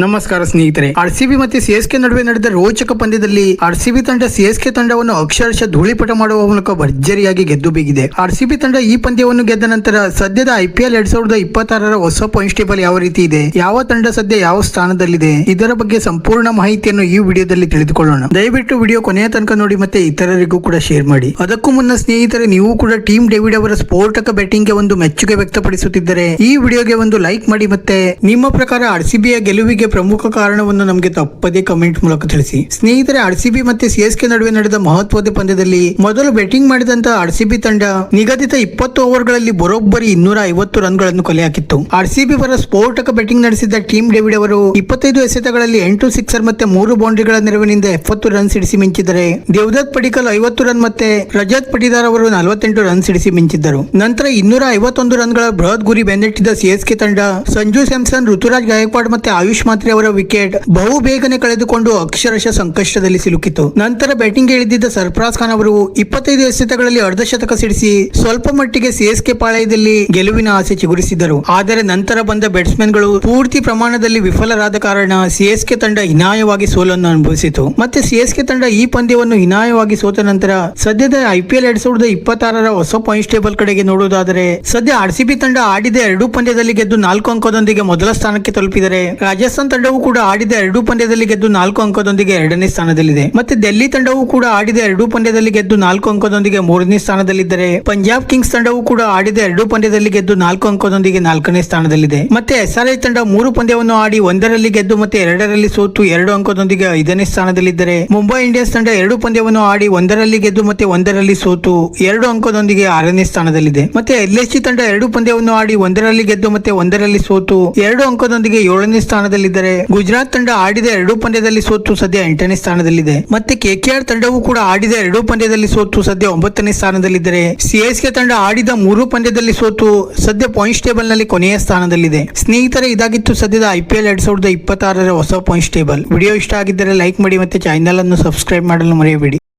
ನಮಸ್ಕಾರ ಸ್ನೇಹಿತರೆ, ಆರ್ಸಿಬಿ ಮತ್ತೆ ಸಿಎಸ್ಕೆ ನಡುವೆ ನಡೆದ ರೋಚಕ ಪಂದ್ಯದಲ್ಲಿ ಆರ್ಸಿಬಿ ತಂಡ ಸಿಎಸ್ಕೆ ತಂಡವನ್ನು ಅಕ್ಷರಶಃ ಧೂಳಿಪಟ ಮಾಡುವ ಮೂಲಕ ಭರ್ಜರಿಯಾಗಿ ಗೆದ್ದು ಬೀಗಿದೆ. ಆರ್ಸಿಬಿ ತಂಡ ಈ ಪಂದ್ಯವನ್ನು ಗೆದ್ದ ನಂತರ ಸದ್ಯದ ಐಪಿಎಲ್ 2026ರ ಹೊಸ ಪಾಯಿಂಟ್ ಟೇಬಲ್ ಯಾವ ರೀತಿ ಇದೆ, ಯಾವ ತಂಡ ಸದ್ಯ ಯಾವ ಸ್ಥಾನದಲ್ಲಿದೆ, ಇದರ ಬಗ್ಗೆ ಸಂಪೂರ್ಣ ಮಾಹಿತಿಯನ್ನು ಈ ವಿಡಿಯೋದಲ್ಲಿ ತಿಳಿದುಕೊಳ್ಳೋಣ. ದಯವಿಟ್ಟು ವಿಡಿಯೋ ಕೊನೆಯ ತನಕ ನೋಡಿ ಮತ್ತೆ ಇತರರಿಗೂ ಕೂಡ ಶೇರ್ ಮಾಡಿ. ಅದಕ್ಕೂ ಮುನ್ನ ಸ್ನೇಹಿತರೆ, ನೀವು ಕೂಡ ಟೀಮ್ ಡೇವಿಡ್ ಅವರ ಸ್ಫೋಟಕ ಬ್ಯಾಟಿಂಗ್ ಗೆ ಒಂದು ಮೆಚ್ಚುಗೆ ವ್ಯಕ್ತಪಡಿಸುತ್ತಿದ್ದರೆ ಈ ವಿಡಿಯೋಗೆ ಒಂದು ಲೈಕ್ ಮಾಡಿ. ಮತ್ತೆ ನಿಮ್ಮ ಪ್ರಕಾರ ಆರ್ಸಿಬಿಯ ಗೆಲುವಿಗೆ ಪ್ರಮುಖ ಕಾರಣವನ್ನು ನಮಗೆ ತಪ್ಪದೇ ಕಮೆಂಟ್ ಮೂಲಕ ತಿಳಿಸಿ. ಸ್ನೇಹಿತರೆ, ಆರ್ಸಿಬಿ ಮತ್ತೆ ಸಿಎಸ್ಕೆ ನಡುವೆ ನಡೆದ ಮಹತ್ವದ ಪಂದ್ಯದಲ್ಲಿ ಮೊದಲು ಬ್ಯಾಟಿಂಗ್ ಮಾಡಿದಂತ ಆರ್ಸಿಬಿ ತಂಡ ನಿಗದಿತ 20 ಓವರ್ಗಳಲ್ಲಿ ಬರೋಬ್ಬರಿ 250 ರನ್ಗಳನ್ನು ಕಲೆ ಹಾಕಿತ್ತು. ಆರ್ಸಿಬಿ ಪರ ಸ್ಫೋಟಕ ಬ್ಯಾಟಿಂಗ್ ನಡೆಸಿದ ಟೀಮ್ ಡೇವಿಡ್ ಅವರು 25 ಎಸೆತಗಳಲ್ಲಿ 8 ಸಿಕ್ಸರ್ ಮತ್ತೆ 3 ಬೌಂಡ್ರಿಗಳ ನೆರವಿನಿಂದ 70 ರನ್ ಸಿಡಿಸಿ ಮಿಂಚಿದ್ದಾರೆ. ದೇವದತ್ ಪಡಿಕಲ್ 50 ರನ್ ಮತ್ತೆ ರಜತ್ ಪಟಿದಾರ್ ಅವರು 48 ರನ್ ಸಿಡಿಸಿ ಮಿಂಚಿದ್ದರು. ನಂತರ 251 ರನ್ಗಳ ಬೃಹತ್ ಗುರಿ ಬೆನ್ನಟ್ಟಿದ ಸಿಎಸ್ಕೆ ತಂಡ ಸಂಜು ಸ್ಯಾಮ್ಸನ್, ಋತುರಾಜ್ ಗಾಯಕ್ವಾಡ್ ಮತ್ತೆ ಆಯುಷ್ ಮಾತ್ರೆ ಅವರ ವಿಕೆಟ್ ಬಹು ಬೇಗನೆ ಕಳೆದುಕೊಂಡು ಅಕ್ಷರಶಃ ಸಂಕಷ್ಟದಲ್ಲಿ ಸಿಲುಕಿತು. ನಂತರ ಬ್ಯಾಟಿಂಗ್ ಇಳಿದಿದ್ದ ಸರ್ಫರಾಜ್ ಖಾನ್ ಅವರು 25 ಎಸೆತಗಳಲ್ಲಿ ಅರ್ಧಶತಕ ಸಿಡಿಸಿ ಸ್ವಲ್ಪ ಮಟ್ಟಿಗೆ ಸಿಎಸ್ಕೆ ಪಾಳಯದಲ್ಲಿ ಗೆಲುವಿನ ಆಸೆ ಚಿಗುರಿಸಿದರು. ಆದರೆ ನಂತರ ಬಂದ ಬ್ಯಾಟ್ಸ್ಮನ್ ಗಳು ಪೂರ್ತಿ ಪ್ರಮಾಣದಲ್ಲಿ ವಿಫಲರಾದ ಕಾರಣ ಸಿಎಸ್ಕೆ ತಂಡ ಹೀನಾಯವಾಗಿ ಸೋಲನ್ನು ಅನುಭವಿಸಿತು. ಮತ್ತೆ ಸಿಎಸ್ಕೆ ತಂಡ ಈ ಪಂದ್ಯವನ್ನು ಹೀನಾಯವಾಗಿ ಸೋತ ನಂತರ ಸದ್ಯದ ಐಪಿಎಲ್ 2026ರ ಹೊಸ ಪಾಯಿಂಟ್ ಟೇಬಲ್ ಕಡೆಗೆ ನೋಡುವುದಾದರೆ ಸದ್ಯ ಆರ್ಸಿಬಿ ತಂಡ ಆಡಿದ 2 ಪಂದ್ಯದಲ್ಲಿ ಗೆದ್ದು 4 ಅಂಕದೊಂದಿಗೆ ಮೊದಲ ಸ್ಥಾನಕ್ಕೆ ತಲುಪಿದರೆ, ರಾಜಸ್ಥಾನ್ ತಂಡವು ಕೂಡ ಆಡಿದ 2 ಪಂದ್ಯದಲ್ಲಿ ಗೆದ್ದು 4 ಅಂಕದೊಂದಿಗೆ 2ನೇ ಸ್ಥಾನದಲ್ಲಿದೆ. ಮತ್ತೆ ಡೆಲ್ಲಿ ತಂಡವು ಕೂಡ ಆಡಿದ 2 ಪಂದ್ಯದಲ್ಲಿ ಗೆದ್ದು 4 ಅಂಕದೊಂದಿಗೆ 3ನೇ ಸ್ಥಾನದಲ್ಲಿದ್ದರೆ, ಪಂಜಾಬ್ ಕಿಂಗ್ಸ್ ತಂಡವು ಕೂಡ ಆಡಿದ 2 ಪಂದ್ಯದಲ್ಲಿ ಗೆದ್ದು 4 ಅಂಕದೊಂದಿಗೆ 4ನೇ ಸ್ಥಾನದಲ್ಲಿದೆ. ಮತ್ತೆ ಎಸ್ಆರ್ಎಚ್ ತಂಡ 3 ಪಂದ್ಯವನ್ನು ಆಡಿ 1ರಲ್ಲಿ ಗೆದ್ದು ಮತ್ತೆ 2ರಲ್ಲಿ ಸೋತು 2 ಅಂಕದೊಂದಿಗೆ 5ನೇ ಸ್ಥಾನದಲ್ಲಿದ್ದರೆ, ಮುಂಬೈ ಇಂಡಿಯನ್ಸ್ ತಂಡ 2 ಪಂದ್ಯವನ್ನು ಆಡಿ 1ರಲ್ಲಿ ಗೆದ್ದು ಮತ್ತೆ 1ರಲ್ಲಿ ಸೋತು 2 ಅಂಕದೊಂದಿಗೆ 6ನೇ ಸ್ಥಾನದಲ್ಲಿದೆ. ಮತ್ತೆ ಎಲ್ಎಸ್ಜಿ ತಂಡ 2 ಪಂದ್ಯವನ್ನು ಆಡಿ 1ರಲ್ಲಿ ಗೆದ್ದು ಮತ್ತೆ 1ರಲ್ಲಿ ಸೋತು 2 ಅಂಕದೊಂದಿಗೆ 7ನೇ ಸ್ಥಾನದಲ್ಲಿದ್ದರೆ, ಗುಜರಾತ್ ತಂಡ ಆಡಿದ 2 ಪಂದ್ಯದಲ್ಲಿ ಸೋತು ಸದ್ಯ 8ನೇ ಸ್ಥಾನದಲ್ಲಿದೆ. ಮತ್ತೆ ಕೆಕೆಆರ್ ತಂಡವು ಕೂಡ ಆಡಿದ 2 ಪಂದ್ಯದಲ್ಲಿ ಸೋತು ಸದ್ಯ 9ನೇ ಸ್ಥಾನದಲ್ಲಿದ್ದರೆ, ಸಿಎಸ್ಕೆ ತಂಡ ಆಡಿದ 3 ಪಂದ್ಯದಲ್ಲಿ ಸೋತು ಸದ್ಯ ಪಾಯಿಂಟ್ಸ್ ಟೇಬಲ್ ನಲ್ಲಿ ಕೊನೆಯ ಸ್ಥಾನದಲ್ಲಿದೆ. ಸ್ನೇಹಿತರೆ, ಇದಾಗಿತ್ತು ಸದ್ಯದ ಐಪಿಎಲ್ 2026ರ ಹೊಸ ಪಾಯಿಂಟ್ಸ್ ಟೇಬಲ್. ವಿಡಿಯೋ ಇಷ್ಟ ಆಗಿದ್ದರೆ ಲೈಕ್ ಮಾಡಿ ಮತ್ತೆ ಚಾನೆಲ್ ಅನ್ನು ಸಬ್ಸ್ಕ್ರೈಬ್ ಮಾಡಲು ಮರೆಯಬೇಡಿ.